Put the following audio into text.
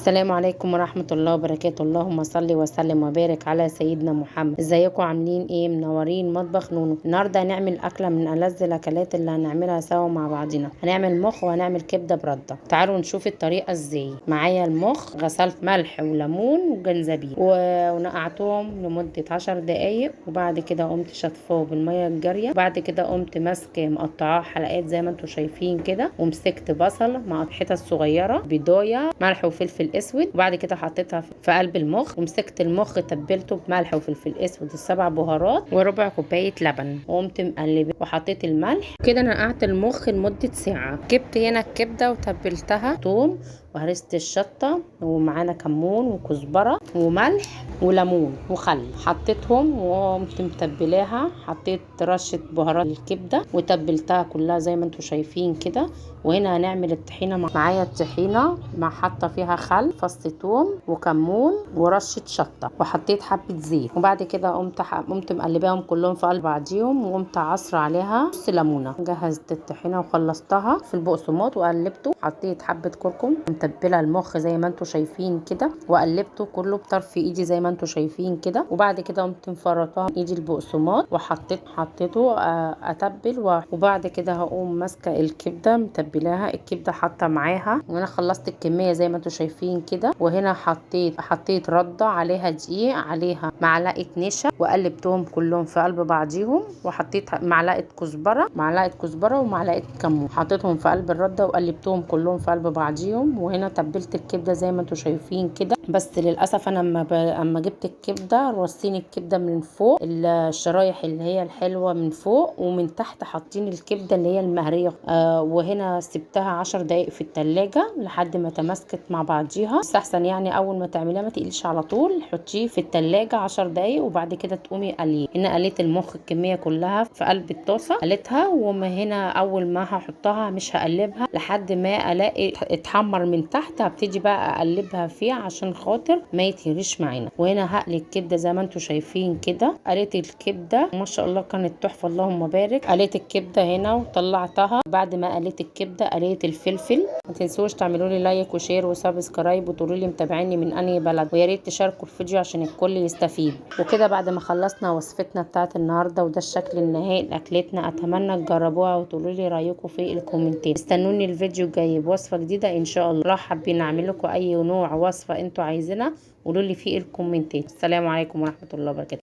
السلام عليكم ورحمة الله وبركاته. اللهم صل وسلم وبارك على سيدنا محمد. ازيكم عاملين ايه؟ منورين مطبخ نونو. النهارده هنعمل اكله من ألذ الاكلات اللي هنعملها سوا مع بعضنا. هنعمل مخ وهنعمل كبده برده. تعالوا نشوف الطريقه ازاي. معايا المخ غسلت ملح وليمون وجنزبيل ونقعتهم لمده 10 دقايق، وبعد كده قمت شطفاه بالميه الجاريه، وبعد كده قمت ماسكه مقطعاه حلقات زي ما انتم شايفين كده، ومسكت بصل مع حتت صغيره، بضايه، ملح وفلفل اسود، وبعد كده حطيتها في قلب المخ، ومسكت المخ تبلته بملح وفلفل اسود ال7 بهارات وربع كوبايه لبن، وقمت مقلبه وحطيت الملح كده. نقعت المخ لمده ساعه. جبت هنا الكبده وتبلتها توم وهرست الشطه، ومعانا كمون وكزبره وملح وليمون وخل، حطيتهم وقمت متبلاها. حطيت رشه بهارات الكبده وتبلتها كلها زي ما انتم شايفين كده. وهنا هنعمل الطحينه. معايا الطحينه مع حاطه فيها خل، فص ثوم وكمون ورشه شطه، وحطيت حبه زيت، وبعد كده قمت مقلباهم كلهم في قلب بعضيهم، وقمت عصر عليها نص ليمونه. جهزت الطحينه وخلصتها في البقسماط وقلبته. حطيت حبه كركم، متبله المخ زي ما انتم شايفين كده، وقلبته كله بطرف ايدي زي ما انتم شايفين كده. وبعد كده قمت مفرطاه ايدي البقسماط حطيته اتبل، وبعد كده هقوم ماسكه الكبده متبلاها. الكبده حاطه معاها، وانا خلصت الكميه زي ما انتم شايفين كده. وهنا حطيت رده عليها دقيق، عليها معلقه نشا، وقلبتهم كلهم في قلب بعضيهم. وحطيت معلقه كزبره ومعلقه كمون، حطيتهم في قلب الرده وقلبتهم كلهم في قلب بعضيهم. وهنا تبلت الكبده زي ما انتم شايفين كده. بس للاسف انا اما جبت الكبده رصين الكبده من فوق، الشرايح اللي هي الحلوه من فوق، ومن تحت حاطين الكبده اللي هي المهريه. وهنا سبتها 10 دقايق في التلاجة لحد ما تماسكت مع بعضيها. بس احسن يعني اول ما تعمليها ما تقليش على طول، حطيه في التلاجة 10 دقايق، وبعد كده تقومي قليه. هنا قليت المخ الكميه كلها في قلب الطاسه، قليتها. وما هنا اول ما هحطها مش هقلبها لحد ما الاقي اتحمر من تحت، هبتدي بقى اقلبها فيه عشان خاطر ما يتهريش معانا. وهنا هقلي الكبده زي ما انتم شايفين كده. قليت الكبده ما شاء الله كانت تحفه، اللهم بارك. قليت الكبده هنا وطلعتها. بعد ما قليت الكبده قليت الفلفل. ما تنسوش تعملوا لي لايك وشير وسبسكرايب، وتقولوا لي متابعيني من انهي بلد، ويا ريت تشاركوا الفيديو عشان الكل يستفيد. وكده بعد ما خلصنا وصفتنا بتاعت النهارده، وده الشكل النهائي لاكلتنا. اتمنى تجربوها وتقولوا لي رايكم في الكومنتات. استنوني الفيديو الجاي بوصفه جديده ان شاء الله. لو حابين اعمل لكم اي نوع وصفه انتوا عايزينها قولوا لي في الكومنتات. السلام عليكم ورحمه الله وبركاته.